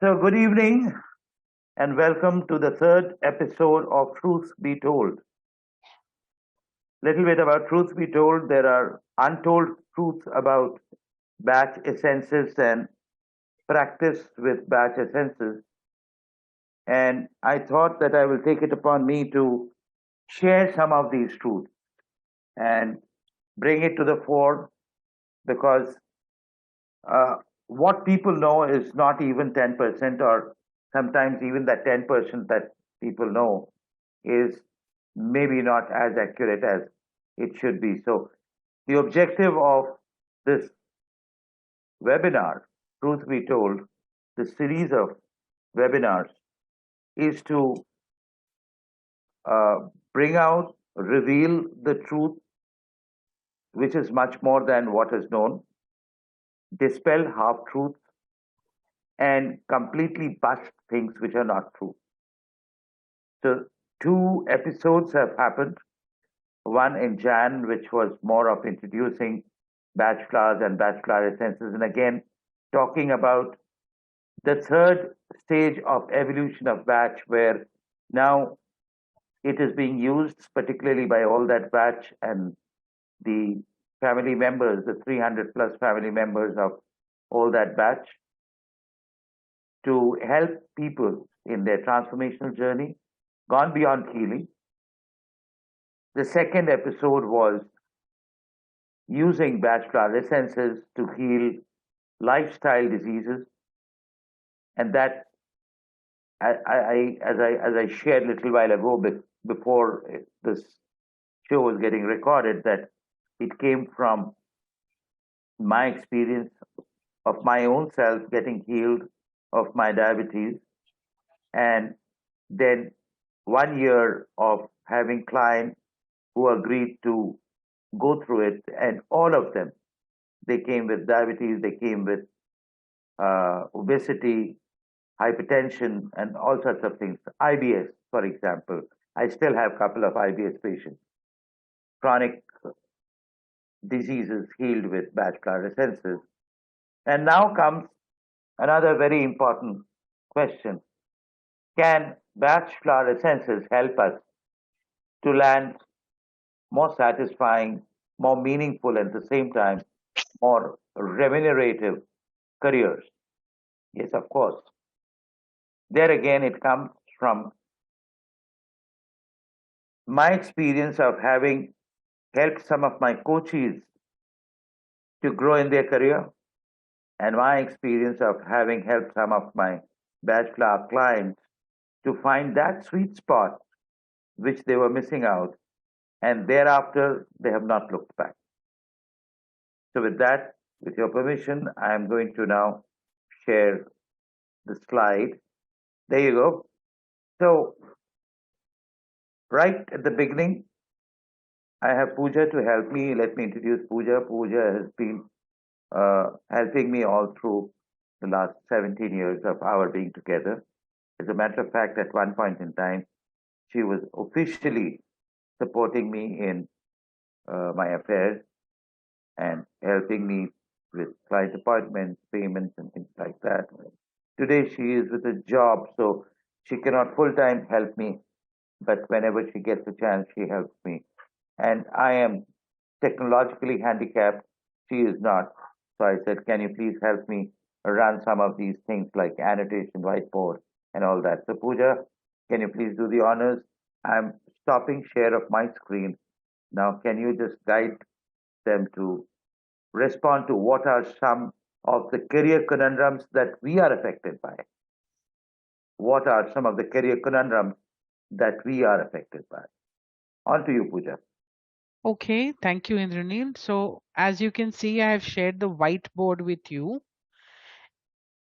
So, good evening and welcome to the third episode of Truth Be Told. Little bit about Truth Be Told. There are untold truths about batch essences and practice with batch essences. And I thought that I will take it upon me to share some of these truths and bring it to the fore because uh, what people know is not even 10%, or sometimes even that 10% that people know is maybe not as accurate as it should be. So, the objective of this webinar, Truth Be Told, the series of webinars, is to uh, bring out, reveal the truth, which is much more than what is known, dispel half truths, and completely bust things which are not true. So, two episodes have happened. One in Jan, which was more of introducing batch flowers and batch flower essences, and again talking about the third stage of evolution of batch, where now it is being used, particularly by all that batch and the family members, the 300 plus family members of all that batch, to help people in their transformational journey, gone beyond healing. The second episode was using batch flower essences to heal lifestyle diseases, and that as I shared a little while ago before this show was getting recorded, that it came from my experience of my own self getting healed of my diabetes, and then 1 year of having clients who agreed to go through it, and all of them, they came with diabetes, they came with obesity, hypertension, and all sorts of things. IBS, for example. I still have a couple of IBS patients. Chronic diseases healed with batch flower essences. And now comes another very important question. Can batch flower essences help us to land more satisfying, more meaningful, and at the same time, more remunerative careers? Yes, of course. There again, it comes from my experience of having helped some of my coaches to grow in their career, and my experience of having helped some of my batch flower clients to find that sweet spot which they were missing out, and thereafter they have not looked back. So, with that, with your permission, I am going to now share the slide. There you go. So, right at the beginning, I have Pooja to help me. Let me introduce Pooja. Pooja has been helping me all through the last 17 years of our being together. As a matter of fact, at one point in time, she was officially supporting me in my affairs and helping me with client appointments, payments, and things like that. Today, she is with a job, so she cannot full time help me, but whenever she gets a chance, she helps me. And I am technologically handicapped. She is not. So I said, can you please help me run some of these things like annotation, whiteboard, and all that? So, Pooja, can you please do the honors? I'm stopping share of my screen. Now, can you just guide them to respond to what are some of the career conundrums that we are affected by? What are some of the career conundrums that we are affected by? On to you, Pooja. Okay, thank you, Indroneil. So, as you can see, I have shared the whiteboard with you,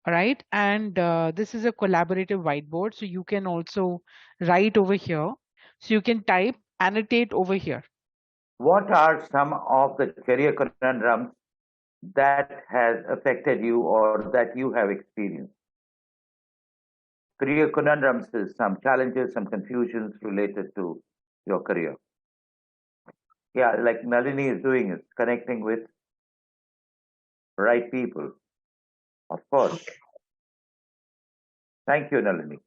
all right? And this is a collaborative whiteboard, so you can also write over here. So you can type, annotate over here. What are some of the career conundrums that has affected you or that you have experienced? Career conundrums is some challenges, some confusions related to your career. Yeah, like Nalini is doing, is connecting with right people, of course. Thank you, Nalini.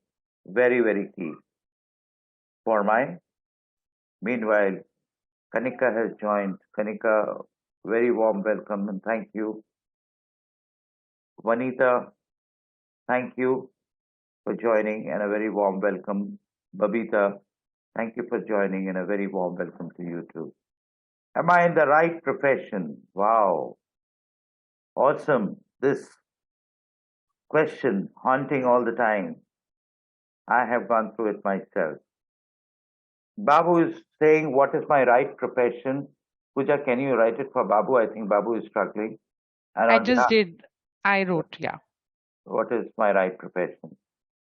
Very, very key for mine. Meanwhile, Kanika has joined. Kanika, very warm welcome and thank you. Vanita, thank you for joining and a very warm welcome. Babita, thank you for joining and a very warm welcome to you too. Am I in the right profession? Wow, awesome. This question haunting all the time. I have gone through it myself. Babu is saying, what is my right profession? Pooja, can you write it for Babu? I think Babu is struggling. And I on just behalf, did. I wrote, yeah. what is my right profession?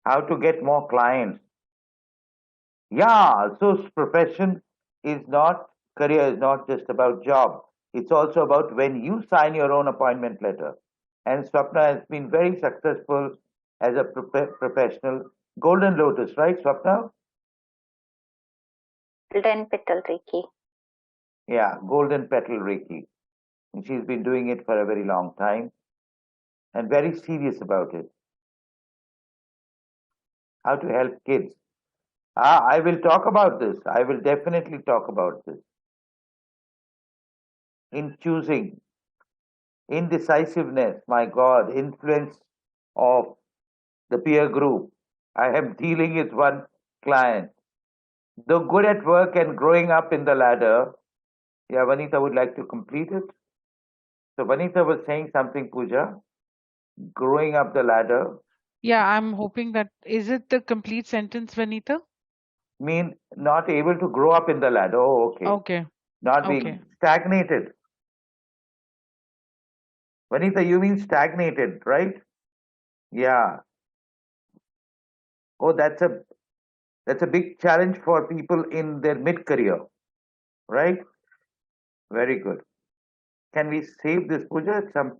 How to get more clients? Yeah, so profession is not, career is not just about job. It's also about when you sign your own appointment letter. And Swapna has been very successful as a professional. Golden Lotus, right, Swapna? Golden petal Reiki. Yeah, Golden Petal Reiki. And she's been doing it for a very long time and very serious about it. How to help kids. I will talk about this. I will definitely talk about this. In choosing, indecisiveness, my God, influence of the peer group. I am dealing with one client. Though good at work and growing up in the ladder, yeah, Vanita would like to complete it. So Vanita was saying something, Pooja, growing up the ladder, Yeah, I'm hoping that is it the complete sentence, Vanita? mean not able to grow up in the ladder. Oh, okay. Okay. Not Okay. being stagnated. Vanita, you mean stagnated, right? Yeah. Oh, that's a big challenge for people in their mid career, right? Very good. Can we save this puja at some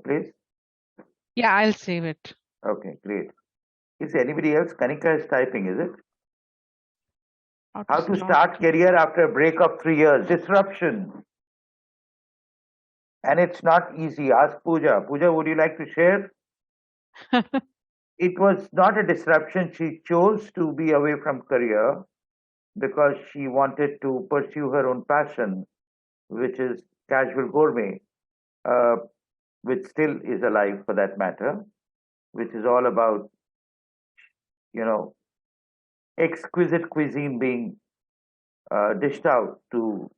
place? Yeah, I'll save it. Okay, great. Is anybody else? Kanika is typing, is it? How to How to start start career after a break of 3 years? Disruption. And it's not easy. Ask Pooja. Pooja, would you like to share? It was not a disruption. She chose to be away from career because she wanted to pursue her own passion, which is casual gourmet, uh, which still is alive for that matter, which is all about, you know, exquisite cuisine being dished out to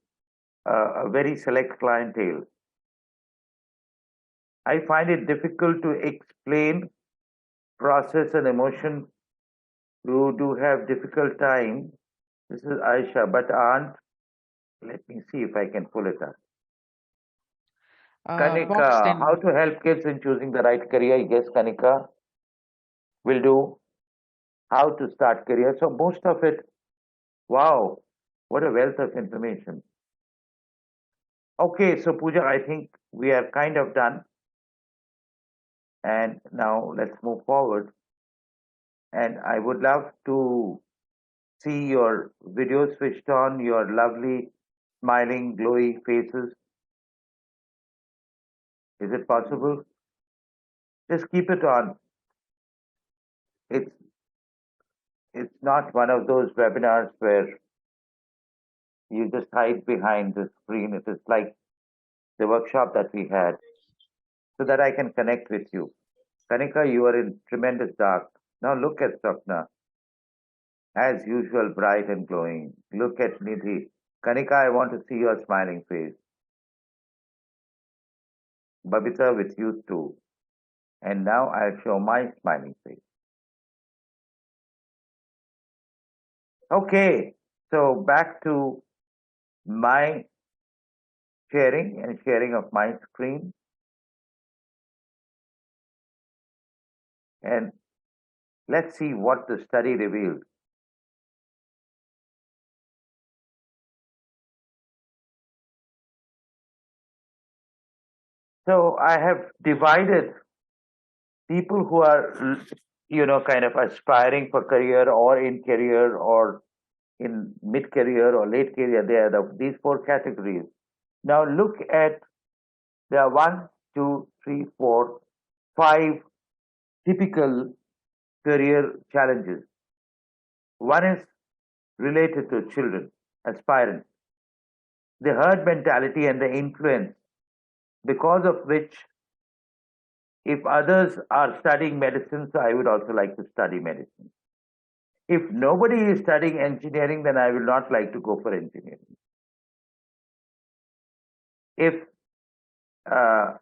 a very select clientele. I find it difficult to explain process and emotion who do have difficult time. This is Aisha, but aren't. Let me see if I can pull it up. Boxed Kanika, how in. to help kids in choosing the right career? Yes, Kanika will do. How to start career. So most of it, wow, what a wealth of information. Okay, so Pooja, I think we are kind of done. And now let's move forward. And I would love to see your video switched on, your lovely, smiling, glowy faces. Is it possible? Just keep it on. It's it's not one of those webinars where you just hide behind the screen. It is like the workshop that we had, so that I can connect with you. Kanika, you are in tremendous dark. Now look at Sapna, as usual, bright and glowing. Look at Nidhi. Kanika, I want to see your smiling face. Babita with you too. And now I'll show my smiling face. Okay, so back to my sharing and sharing of my screen. And let's see what the study revealed. So I have divided people who are, kind of aspiring for career or in career or in mid career or late career. They are these four categories. Now look at there are one, two, three, four, five typical career challenges. One is related to children, aspirants, the herd mentality and the influence because of which if others are studying medicine, so I would also like to study medicine. If nobody is studying engineering, then I will not like to go for engineering. If uh,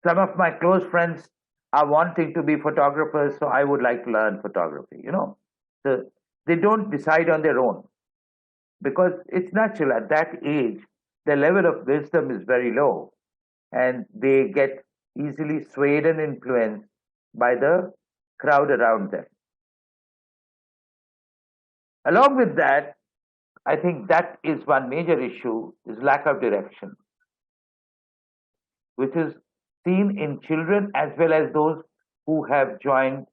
some of my close friends are wanting to be photographers, so I would like to learn photography, So they don't decide on their own because it's natural at that age, the level of wisdom is very low and they get easily swayed and influenced by the crowd around them. Along with that, I think that is one major issue is lack of direction, which is seen in children as well as those who have joined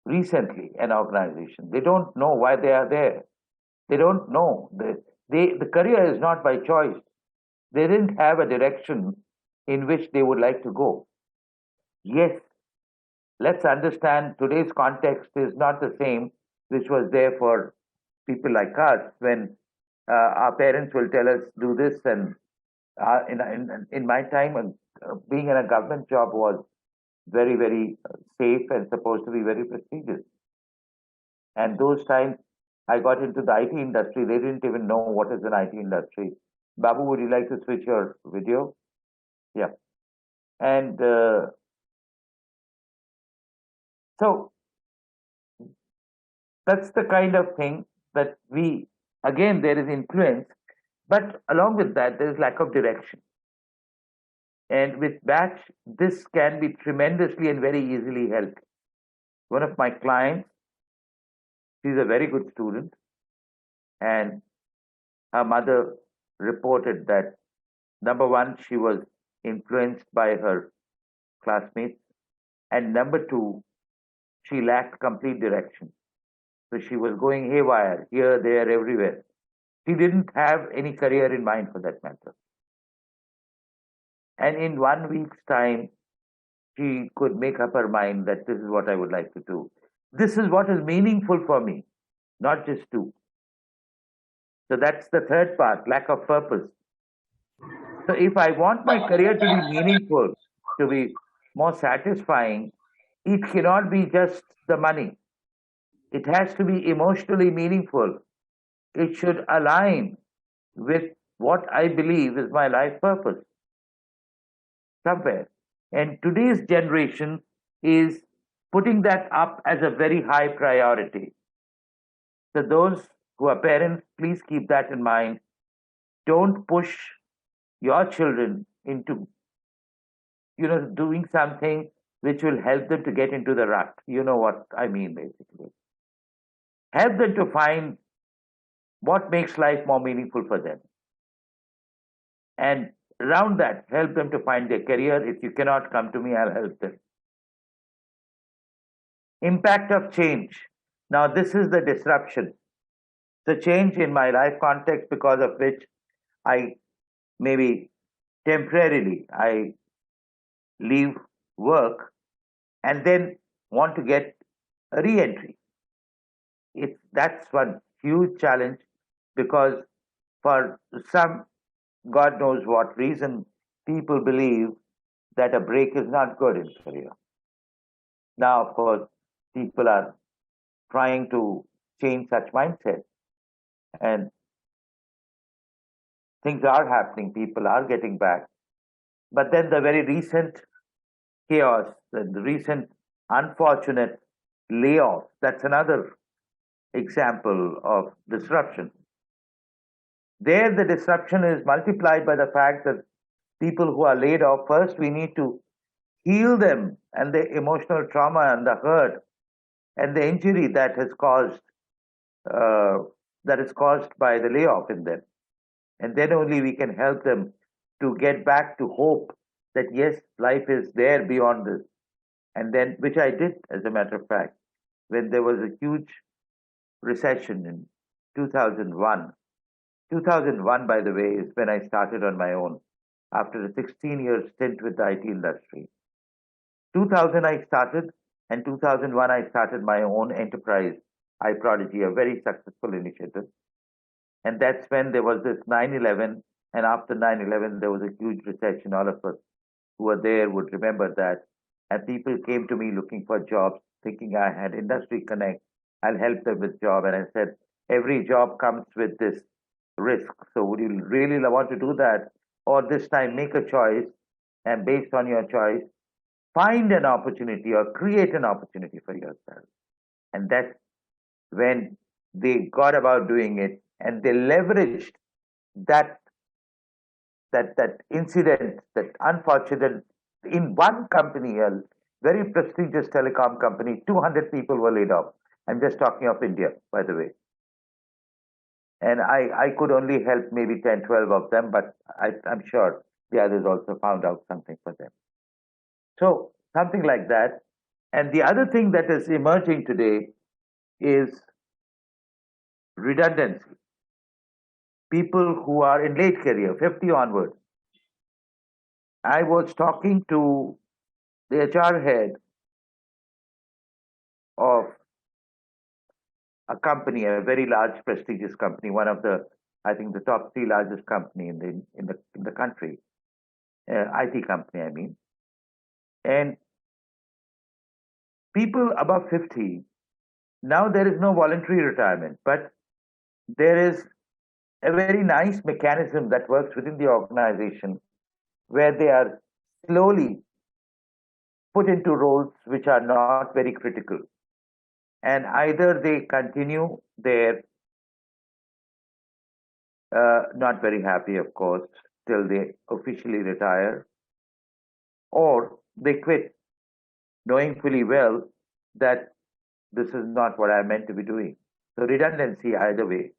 recently an organization. They don't know why they are there. They don't know. The career is not by choice. They didn't have a direction in which they would like to go. Yes, let's understand today's context is not the same which was there for people like us when our parents will tell us do this and in my time being in a government job was very safe and supposed to be very prestigious. And those times I got into the IT industry, they didn't even know what is an IT industry. Babu, would you like to switch your video? Yeah. And so that's the kind of thing that again, there is influence, but along with that, there is lack of direction. And with batch, this can be tremendously and very easily helped. One of my clients, she's a very good student, and her mother reported that number one, she was influenced by her classmates, and number two, she lacked complete direction. So she was going haywire here, there, everywhere. She didn't have any career in mind for that matter. And in 1 week's time, she could make up her mind that this is what I would like to do. This is what is meaningful for me, not just do. So that's the third part, lack of purpose. So if I want my career to be meaningful, to be more satisfying, it cannot be just the money. It has to be emotionally meaningful. It should align with what I believe is my life purpose somewhere. And today's generation is putting that up as a very high priority. So those who are parents, please keep that in mind. Don't push your children into doing something which will help them to get into the rut. You know what I mean, basically. Help them to find what makes life more meaningful for them. And around that, help them to find their career. If you cannot come to me, I'll help them. Impact of change. Now, this is the disruption. The change in my life context because of which I maybe temporarily I leave work and then want to get a re-entry. That's one huge challenge because for some God knows what reason people believe that a break is not good in career. Now, of course, people are trying to change such mindset and things are happening, people are getting back. But then the very recent chaos, the recent unfortunate layoff, that's another example of disruption. There, the disruption is multiplied by the fact that people who are laid off, first we need to heal them and the emotional trauma and the hurt and the injury uh, that is caused by the layoff in them. And then only we can help them to get back to hope that yes, life is there beyond this. And then, which I did as a matter of fact, when there was a huge recession in 2001. 2001, by the way, is when I started on my own after a 16-year stint with the IT industry. 2000 I started, and 2001 I started my own enterprise, iProdigy, a very successful initiative. And that's when there was this 9/11, and after 9/11 there was a huge recession. All of us who were there would remember that. And people came to me looking for jobs, thinking I had Industry Connect. I'll help them with job. And I said, every job comes with this risk. So would you really want to do that? Or this time make a choice, and based on your choice, find an opportunity or create an opportunity for yourself. And that's when they got about doing it, and they leveraged that that incident, that unfortunate, in one company, a very prestigious telecom company, 200 people were laid off. I'm just talking of India, by the way. And I could only help maybe 10, 12 of them, but I'm sure the others also found out something for them. So something like that. And the other thing that is emerging today is redundancy. People who are in late career, 50 onwards. I was talking to the HR head of a company, a very large, prestigious company, one of the, I think, the top three largest company in the country, IT company, I mean. And people above 50, now there is no voluntary retirement, but there is a very nice mechanism that works within the organization where they are slowly put into roles which are not very critical. And either they continue their not very happy, of course, till they officially retire, or they quit, knowing fully well that this is not what I meant to be doing. So, redundancy, either way,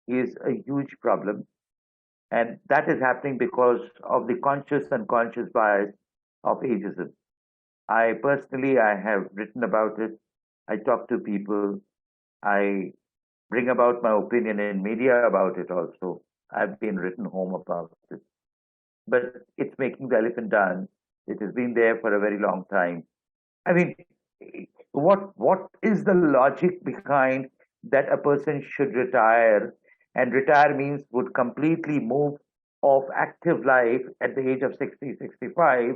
is a huge problem. And that is happening because of the conscious and unconscious bias of ageism. I personally, I have written about it. I talk to people. I bring about my opinion in media about it also. I've been written home about it. But it's making the elephant dance. It has been there for a very long time. I mean, what is the logic behind that a person should retire? And retire means would completely move off active life at the age of 60, 65,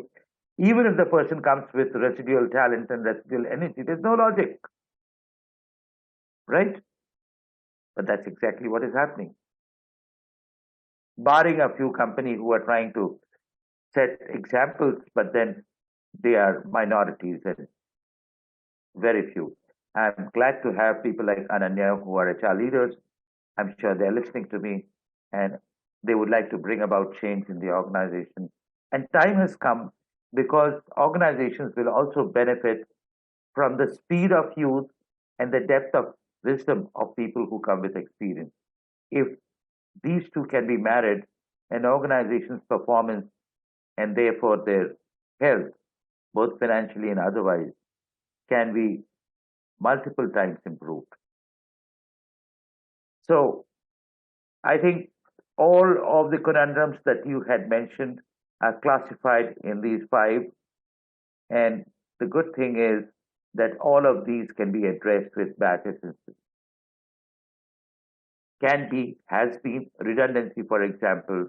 even if the person comes with residual talent and residual energy. There's no logic, right? But that's exactly what is happening. Barring a few companies who are trying to set examples, but then they are minorities and very few. I'm glad to have people like Ananya who are HR leaders. I'm sure they're listening to me and they would like to bring about change in the organization. And time has come because organizations will also benefit from the speed of youth and the depth of wisdom of people who come with experience. If these two can be married, an organization's performance and therefore their health, both financially and otherwise, can be multiple times improved. So I think all of the conundrums that you had mentioned are classified in these five. And the good thing is that all of these can be addressed with Bach essences. Can be, has been, redundancy, for example.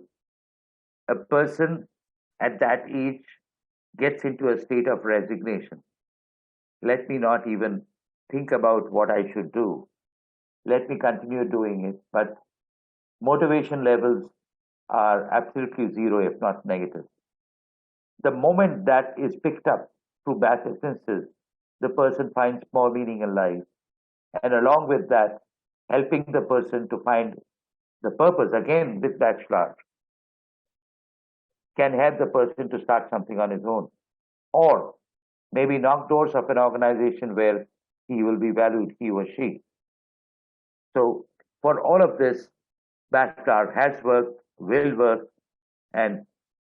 A person at that age gets into a state of resignation. Let me not even think about what I should do. Let me continue doing it. But motivation levels are absolutely zero, if not negative. The moment that is picked up through Bach essences, the person finds more meaning in life. And along with that, helping the person to find the purpose, again with Bachelor, can help the person to start something on his own. Or maybe knock doors of an organization where he will be valued, he or she. So for all of this, Bachelor has worked, will work, and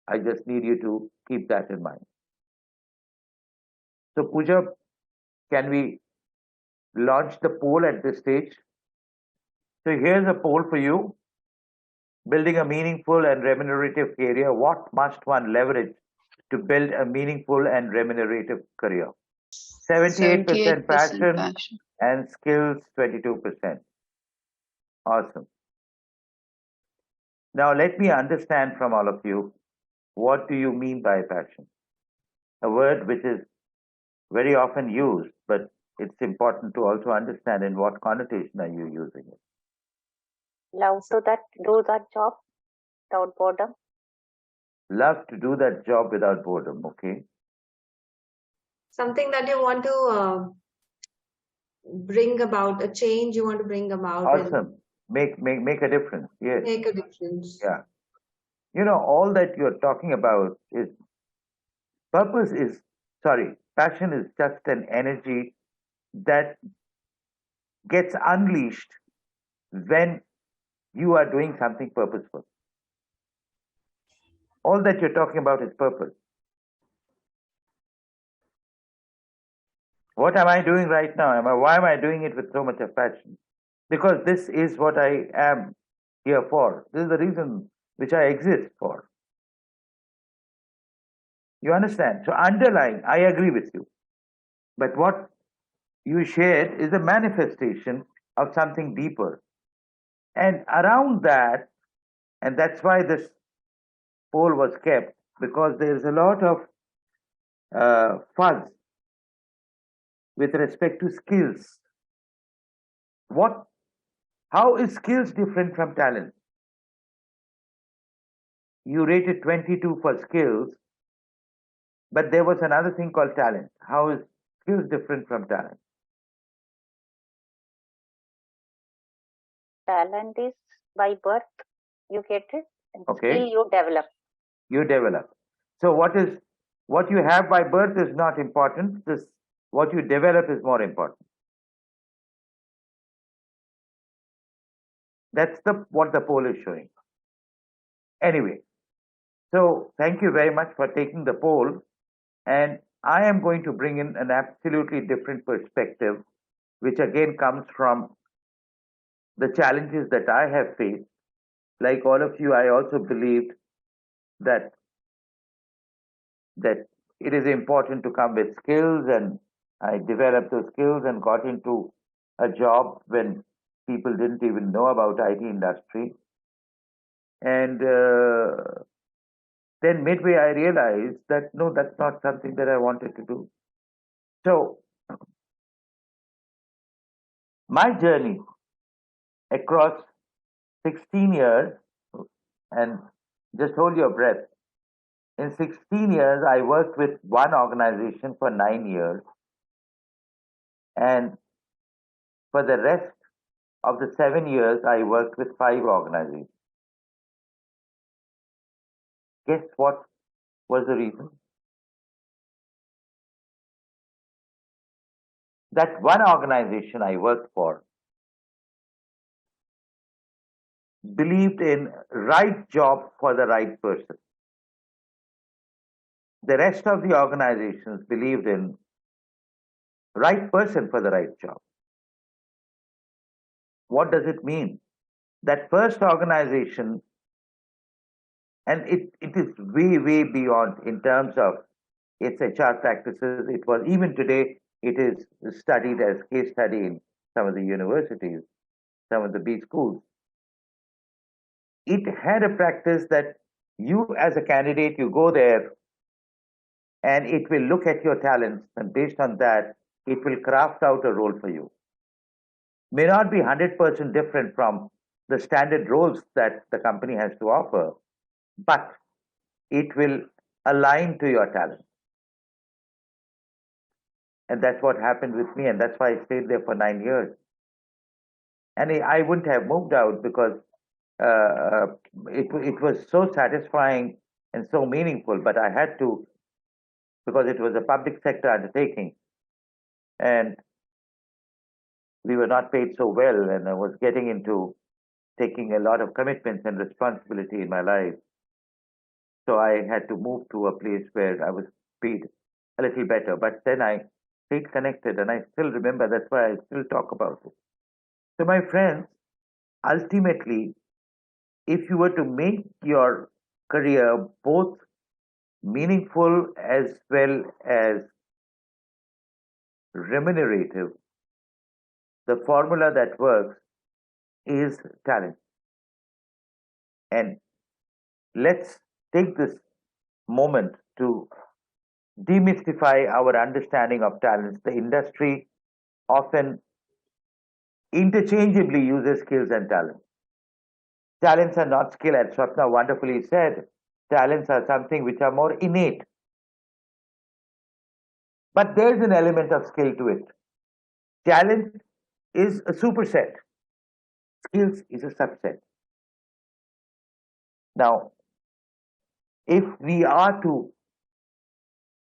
I just need you to keep that in mind. So Pooja, can we launch the poll at this stage? So here's a poll for you. Building a meaningful and remunerative career, what must one leverage to build a meaningful and remunerative career. 78% 78% passion passion. and skills 22%. Awesome. Now let me understand from all of you, what do you mean by passion? A word which is very often used, but it's important to also understand in what connotation are you using it. Love to do that job without boredom. Love to do that job without boredom, okay? Something that you want to bring about, a change you want to bring about. Awesome. Make a difference. Yes. Make a difference. Yeah. You know, all that you're talking about is passion is just an energy that gets unleashed when you are doing something purposeful. All that you're talking about is purpose. What am I doing right now? Why am I doing it with so much of passion? Because this is what I am here for. This is the reason which I exist for. You understand? So underlying, I agree with you. But what you shared is a manifestation of something deeper. And around that, and that's why this poll was kept, because there's a lot of fuzz with respect to skills. How is skills different from talent? You rated 22 for skills, but there was another thing called talent. How is skills different from talent? Talent is by birth, you get it, and Okay. skill you develop. You develop. So what you have by birth is not important. What you develop is more important. That's what the poll is showing. Anyway, so thank you very much for taking the poll. And I am going to bring in an absolutely different perspective, which again comes from the challenges that I have faced. Like all of you, I also believed that it is important to come with skills, and I developed those skills and got into a job when people didn't even know about IT industry. And then midway, I realized that no, that's not something that I wanted to do. So my journey across 16 years, and just hold your breath. In 16 years, I worked with one organization for 9 years. And for the rest of the 7 years, I worked with 5 organizations. Guess what was the reason? That one organization I worked for believed in right job for the right person. The rest of the organizations believed in right person for the right job. What does it mean? That first organization, and it is way, way beyond in terms of its HR practices. It was, even today, it is studied as case study in some of the universities, some of the B schools. It had a practice that you as a candidate, you go there and it will look at your talents, and based on that, it will craft out a role for you. May not be 100% different from the standard roles that the company has to offer, but it will align to your talent. And that's what happened with me, and that's why I stayed there for 9 years. And I wouldn't have moved out because it was so satisfying and so meaningful, but I had to, because it was a public sector undertaking, and we were not paid so well, and I was getting into taking a lot of commitments and responsibility in my life. So I had to move to a place where I was paid a little better. But then I stayed connected, and I still remember. That's why I still talk about it. So, my friends, ultimately, if you were to make your career both meaningful as well as remunerative, the formula that works is talent. And let's take this moment to demystify our understanding of talents. The industry often interchangeably uses skills and talents. Talents are not skill, as Swapna wonderfully said. Talents are something which are more innate. But there's an element of skill to it. Talent is a superset, skills is a subset. Now, if we are to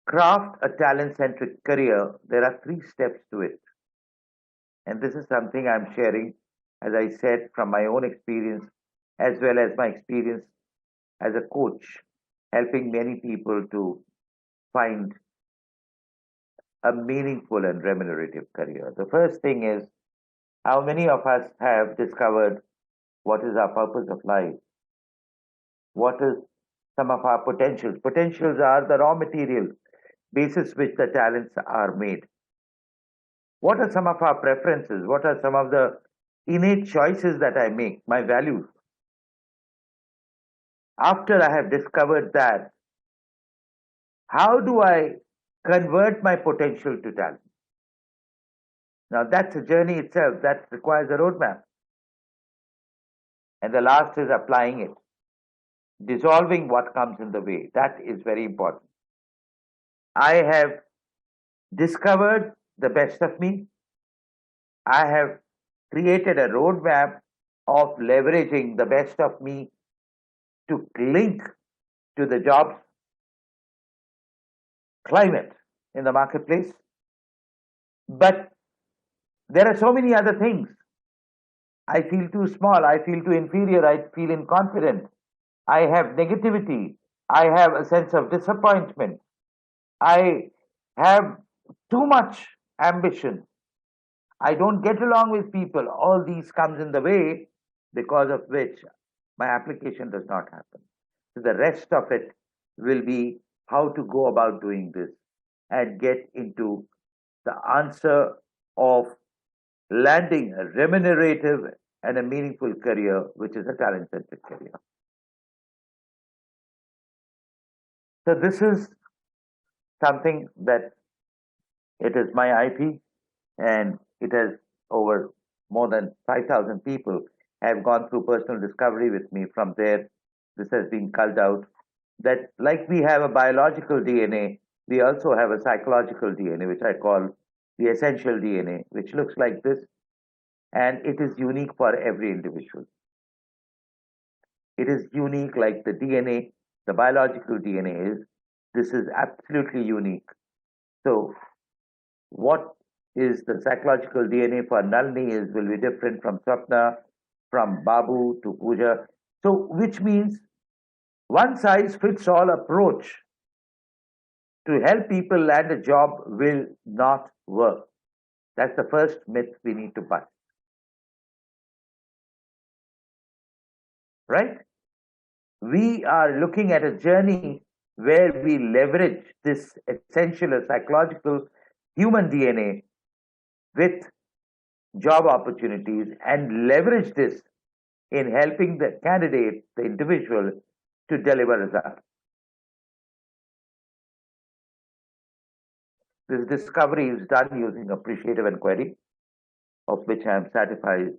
craft a talent centric career, there are 3 steps to it. And this is something I'm sharing, as I said, from my own experience, as well as my experience as a coach, helping many people to find a meaningful and remunerative career. The first thing is, how many of us have discovered what is our purpose of life? What is some of our potentials? Potentials are the raw material basis which the talents are made. What are some of our preferences? What are some of the innate choices that I make, my values? After I have discovered that, how do I convert my potential to talent? Now, that's a journey itself that requires a roadmap. And the last is applying it, dissolving what comes in the way. That is very important. I have discovered the best of me. I have created a roadmap of leveraging the best of me to link to the job climate in the marketplace. But there are so many other things. I feel too small. I feel too inferior. I feel inconfident. I have negativity. I have a sense of disappointment. I have too much ambition. I don't get along with people. All these comes in the way, because of which my application does not happen. So the rest of it will be how to go about doing this and get into the answer of landing a remunerative and a meaningful career, which is a talent centric career. So this is something that it is my IP, and it has over more than 5,000 people have gone through personal discovery with me. From there, this has been culled out that like we have a biological DNA, we also have a psychological DNA, which I call the essential DNA, which looks like this, and it is unique for every individual. It is unique like the DNA, the biological DNA is. This is absolutely unique. So, what is the psychological DNA for Nalini will be different from Swapna, from Babu to Pooja. So, which means one size fits all approach to help people land a job will not work. That's the first myth we need to bust. Right? We are looking at a journey where we leverage this essential psychological human DNA with job opportunities and leverage this in helping the candidate, the individual, to deliver results. This discovery is done using appreciative inquiry, of which I am certified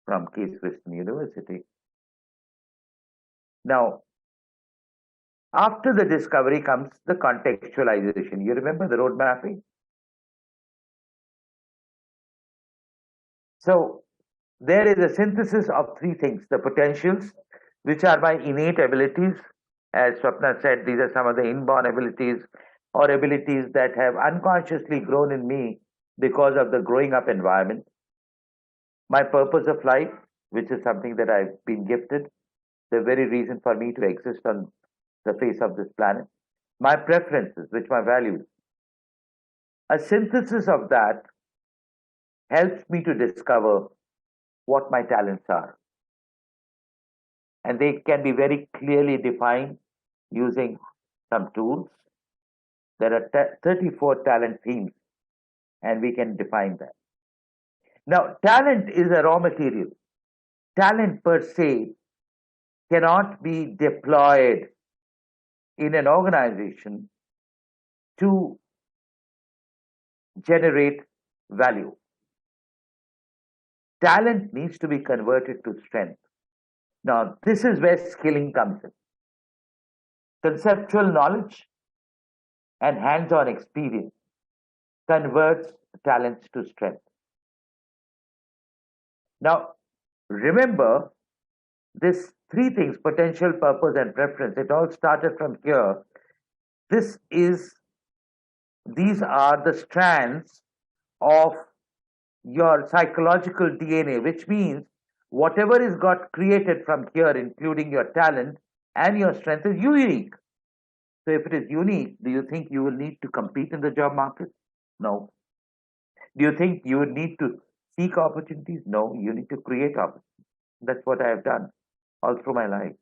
from Case Western University. Now, after the discovery comes the contextualization. You remember the road mapping? So, there is a synthesis of 3 things: the potentials, which are my innate abilities. As Swapna said, these are some of the inborn abilities or abilities that have unconsciously grown in me because of the growing up environment. My purpose of life, which is something that I've been gifted, the very reason for me to exist on the face of this planet. My preferences, which my values. A synthesis of that helps me to discover what my talents are. And they can be very clearly defined using some tools. There are 34 talent themes, and we can define that. Now, talent is a raw material. Talent per se cannot be deployed in an organization to generate value. Talent needs to be converted to strength. Now, this is where skilling comes in. Conceptual knowledge and hands on experience converts talents to strength. Now, remember this three things: potential, purpose, and preference. It all started from here. These are the strands of your psychological DNA, which means whatever is got created from here, including your talent and your strength, is unique. So if it is unique, do you think you will need to compete in the job market? No. Do you think you would need to seek opportunities? No, you need to create opportunities. That's what I have done all through my life.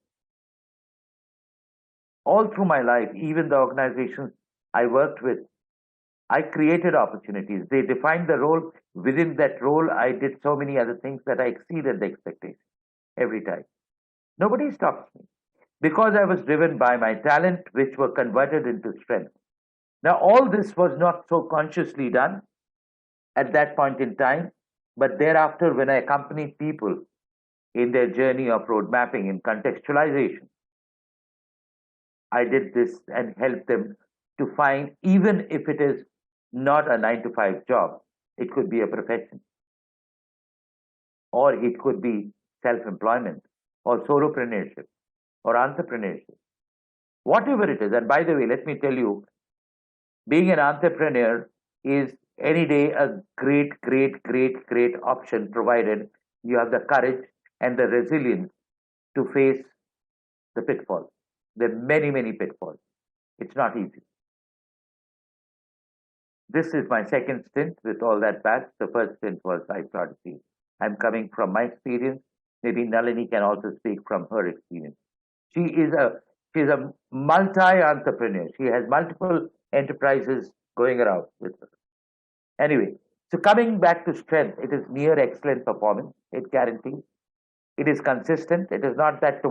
All through my life, even the organizations I worked with, I created opportunities. They defined the role. Within that role, I did so many other things that I exceeded the expectation every time. Nobody stops me because I was driven by my talent, which were converted into strength. Now, all this was not so consciously done at that point in time, but thereafter, when I accompanied people in their journey of road mapping and contextualization, I did this and helped them to find, even if it is not a 9 to 5 job, it could be a profession, or it could be self employment, or solopreneurship, or entrepreneurship, whatever it is. And by the way, let me tell you, being an entrepreneur is any day a great option, provided you have the courage and the resilience to face the pitfalls. There are many pitfalls. It's not easy. This is my second stint with all that batch. The first stint was I started seeing. I'm coming from my experience. Maybe Nalini can also speak from her experience. She's a multi-entrepreneur. She has multiple enterprises going around with her. Anyway, so coming back to strength, it is near excellent performance. It guarantees. It is consistent. It is not that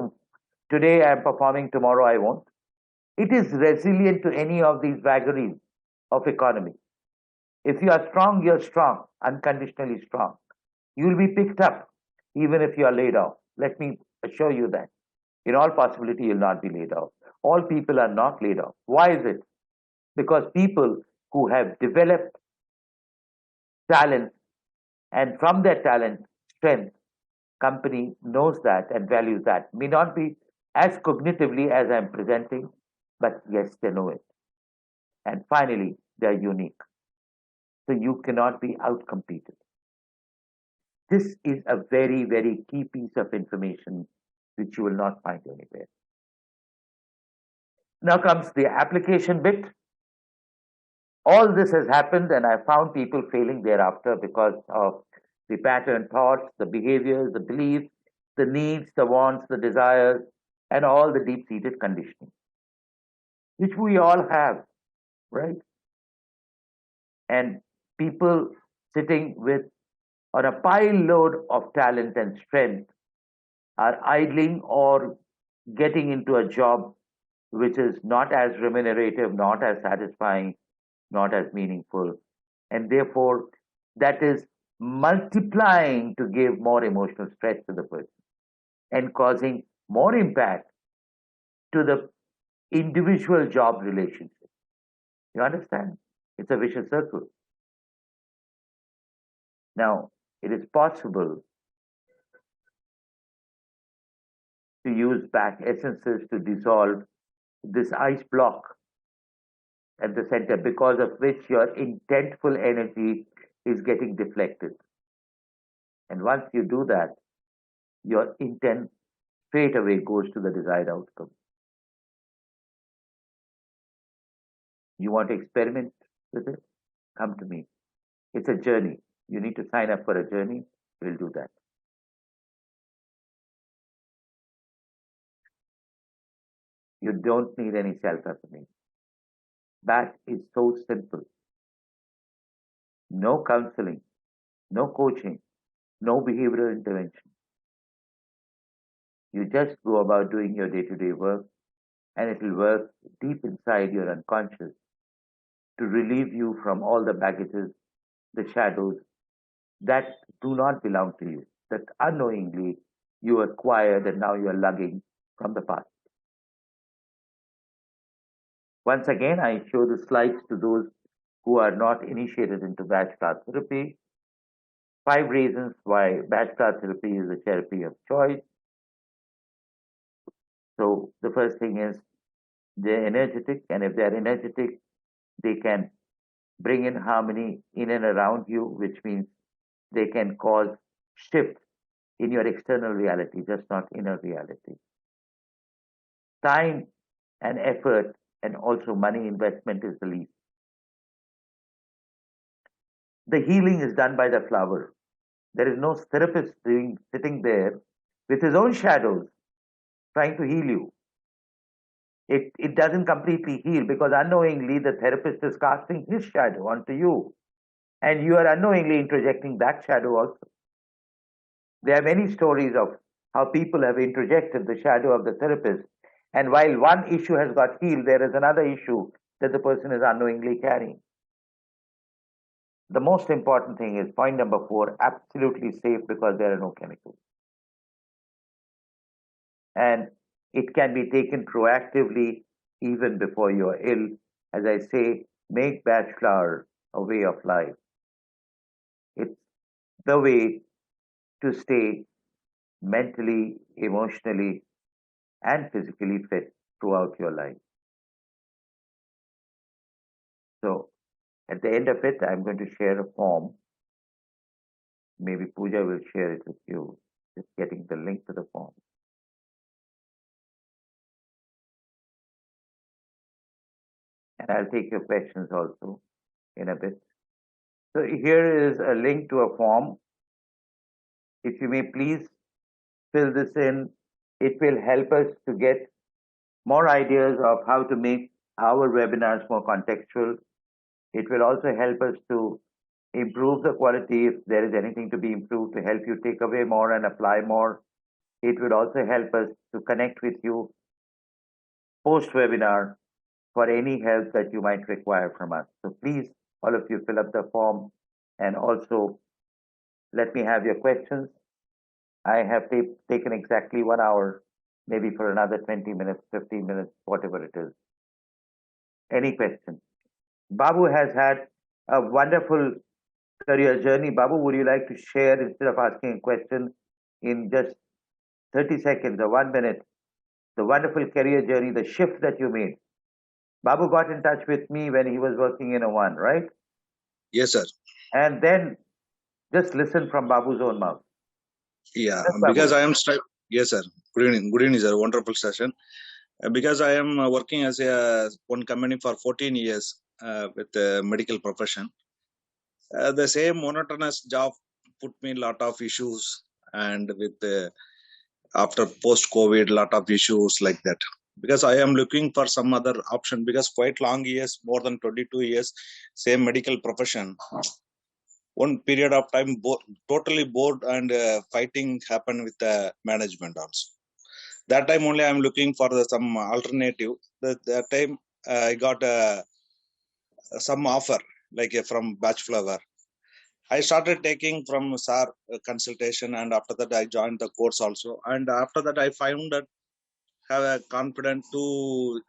today I am performing, tomorrow I won't. It is resilient to any of these vagaries of economy. If you are strong, you're strong, unconditionally strong. You will be picked up even if you are laid off. Let me assure you that. In all possibility, you'll not be laid off. All people are not laid off. Why is it? Because people who have developed talent, and from their talent, strength, company knows that and values that. May not be as cognitively as I'm presenting, but yes, they know it. And finally, they're unique. So you cannot be outcompeted. This is a very key piece of information which you will not find anywhere. Now comes the application bit. All this has happened, and I found people failing thereafter because of the pattern thoughts, the behaviors, the beliefs, the needs, the wants, the desires, and all the deep-seated conditioning, which we all have, right? And people sitting with on a pile load of talent and strength are idling or getting into a job which is not as remunerative, not as satisfying, not as meaningful. And therefore, that is multiplying to give more emotional stress to the person and causing more impact to the individual job relationship. You understand? It's a vicious circle. Now, it is possible to use Bach essences to dissolve this ice block at the center, because of which your intentful energy is getting deflected. And once you do that, your intent straight away goes to the desired outcome. You want to experiment with it? Come to me. It's a journey. You need to sign up for a journey. We'll do that. You don't need any self-affirmation. That is so simple. No counseling, no coaching, no behavioral intervention. You just go about doing your day-to-day work, and it will work deep inside your unconscious to relieve you from all the baggages, the shadows that do not belong to you, that unknowingly you acquired and now you are lugging from the past. Once again, I show the slides to those who are not initiated into batch class therapy. 5 reasons why batch class therapy is the therapy of choice. So the first thing is they're energetic, and if they're energetic, they can bring in harmony in and around you, which means they can cause shifts in your external reality, just not inner reality. Time and effort and also money investment is the least. The healing is done by the flower. There is no therapist sitting there with his own shadows trying to heal you. It doesn't completely heal because unknowingly the therapist is casting his shadow onto you, and you are unknowingly introjecting that shadow also. There are many stories of how people have introjected the shadow of the therapist, and while one issue has got healed, there is another issue that the person is unknowingly carrying. The most important thing is point number 4, absolutely safe because there are no chemicals. And it can be taken proactively even before you are ill. As I say, make batch flower a way of life. It's the way to stay mentally, emotionally, and physically fit throughout your life. So at the end of it, I'm going to share a form. Maybe Pooja will share it with you, just getting the link to the form. And I'll take your questions also in a bit. So here is a link to a form. If you may please fill this in, it will help us to get more ideas of how to make our webinars more contextual. It will also help us to improve the quality if there is anything to be improved, to help you take away more and apply more. It would also help us to connect with you post-webinar for any help that you might require from us. So please, all of you, fill up the form and also let me have your questions. I have taken exactly 1 hour, maybe for another 20 minutes, 15 minutes, whatever it is. Any question? Babu has had a wonderful career journey. Babu, would you like to share, instead of asking a question, in just 30 seconds or 1 minute, the wonderful career journey, the shift that you made? Babu got in touch with me when he was working in a one, right? Yes, sir. And then just listen from Babu's own mouth. Yeah, Yes, Babu. because I am yes, sir. Good evening, sir. Wonderful session. Because I am working as one company for 14 years with the medical profession. The same monotonous job put me a lot of issues, and with after post-COVID, lot of issues like that. Because I am looking for some other option, because quite long years, more than 22 years, same medical profession. One period of time, totally bored and fighting happened with the management also. That time only I am looking for some alternative. That time I got some offer like from Batch Flower. I started taking from SAR consultation, and after that I joined the course also. And after that I found that have a confidence to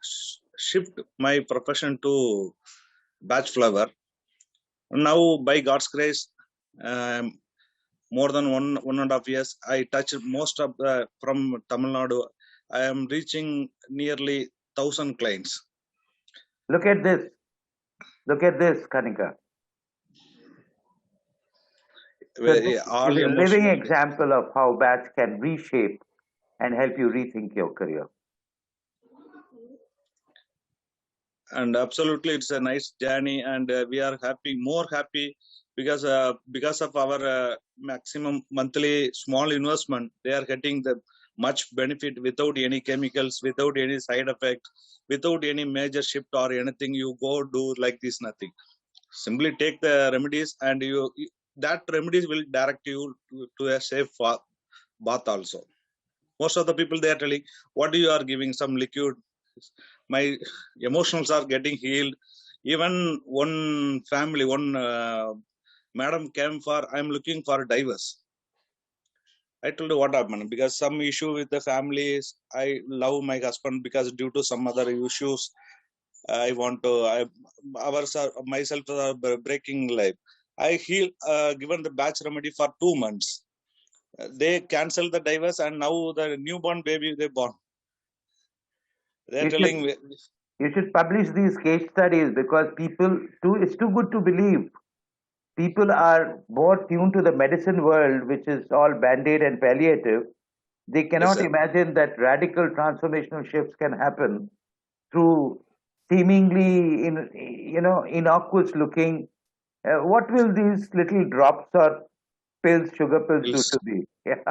shift my profession to Batch Flower. Now by God's grace, more than one and a half years, I touched most of the from Tamil Nadu. I am reaching nearly 1,000 clients. Look at this. Look at this, Kanika. So this All is a living emotional. example of how batch can reshape and help you rethink your career. And absolutely, it's a nice journey, and we are happy, more happy, because of our maximum monthly small investment. They are getting the much benefit without any chemicals, without any side effect, without any major shift or anything. You go do like this, nothing. Simply take the remedies, and that remedies will direct you to a safe bath also. Most of the people, they are telling, what you are giving some liquid, my emotions are getting healed. Even one family, one madam came for, I'm looking for divorce. I told her what happened, because some issue with the families. I love my husband, because due to some other issues, I want to, myself are breaking life. I heal, given the batch remedy for 2 months. They cancel the divorce, and now the newborn baby they born. They're You should, telling, you should publish these case studies, because it's too good to believe. People are more tuned to the medicine world, which is all band-aid and palliative. They yes, cannot sir. imagine that radical transformational shifts can happen through seemingly innocuous looking. What will these little drops or pills, sugar pills, do Pills. to me? Yeah.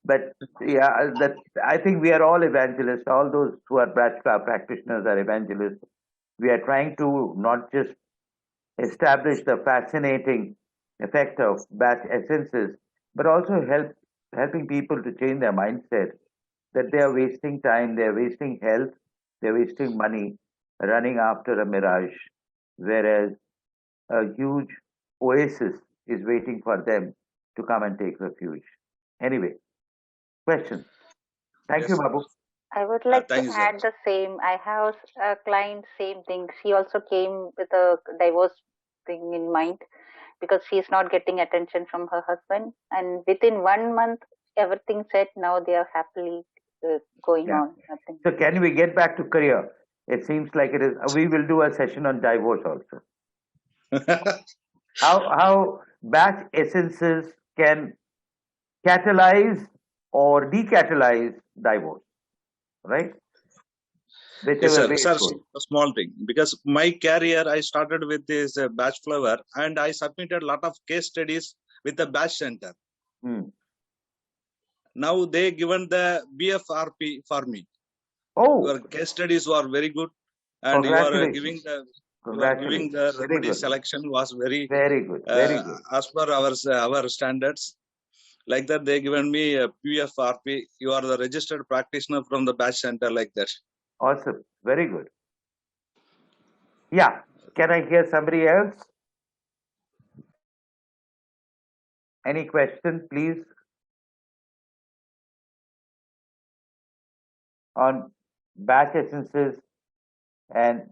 But yeah, that I think we are all evangelists. All those who are Brajka practitioners are evangelists. We are trying to not just establish the fascinating effect of batch essences, but also helping people to change their mindset that they are wasting time, they are wasting health, they are wasting money running after a mirage, whereas a huge oasis is waiting for them to come and take refuge. Anyway, question. Thank you, Yes. Babu. I would like to Thank you, sir. add the same. I have a client, same thing. She also came with a divorce thing in mind because she's not getting attention from her husband. And within 1 month, everything set. Now they are happily going Yeah. on. Nothing. So can we get back to career? It seems like it is. We will do a session on divorce also. How batch essences can catalyze or decatalyze divorce, right? Yes, Whichever sir. way Sir, it goes. a small thing. Because my career, I started with this batch flower, and I submitted a lot of case studies with the batch center. Hmm. Now they given the BFRP for me. Oh, Your case studies were very good, and you are giving congratulations! the Congratulations! Very remedy good. selection was very Very good. Very good. as per our standards. Like that, they given me a PFRP. You are the registered practitioner from the batch center, like that. Awesome. Very good. Yeah. Can I hear somebody else? Any question, please, on batch essences and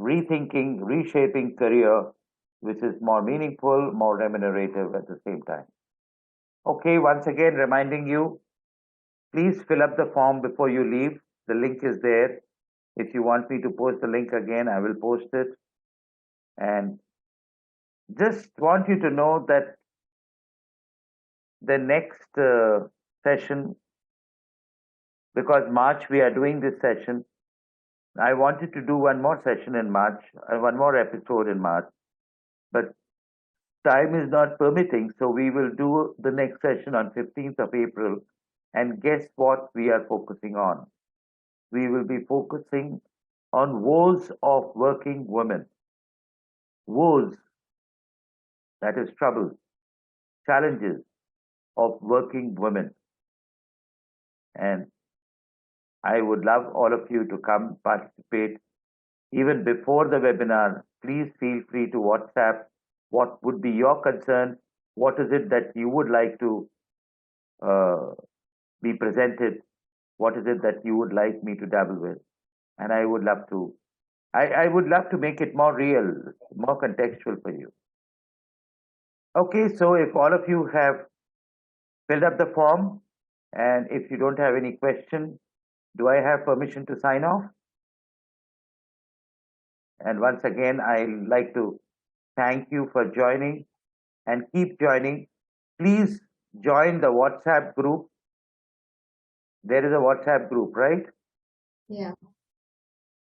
rethinking, reshaping career, which is more meaningful, more remunerative at the same time. Okay, once again, reminding you, please fill up the form before you leave. The link is there. If you want me to post the link again, I will post it. And just want you to know that the next session, because March we are doing this session, I wanted to do one more session in March, one more episode in March, but time is not permitting, so we will do the next session on 15th of April. And guess what we are focusing on? We will be focusing on woes of working women. Woes, that is trouble, challenges of working women. And I would love all of you to come participate. Even before the webinar, please feel free to WhatsApp what would be your concern, what is it that you would like to be presented, what is it that you would like me to dabble with. And I would love to, I would love to make it more real, more contextual for you. Okay, so if all of you have filled up the form, and if you don't have any question, do I have permission to sign off? And once again, I like to thank you for joining and keep joining. Please join the WhatsApp group. There is a WhatsApp group, right? Yeah.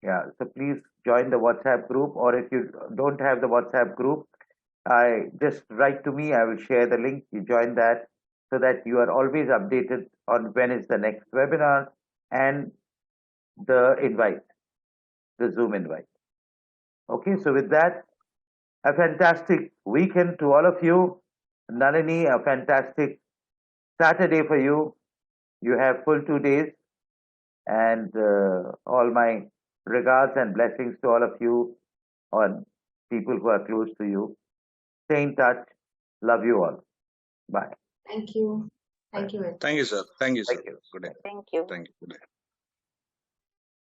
Yeah. So please join the WhatsApp group, or if you don't have the WhatsApp group, I just write to me. I will share the link. You join that so that you are always updated on when is the next webinar and the invite, the Zoom invite. Okay, so with that, a fantastic weekend to all of you. Nalini, a fantastic Saturday for you. You have full 2 days, and all my regards and blessings to all of you, on people who are close to you. Stay in touch. Love you all. Bye. Thank you. Thank you. Thank you, sir. Thank you, sir. Thank you. Good day. Thank you. Thank you. Good day.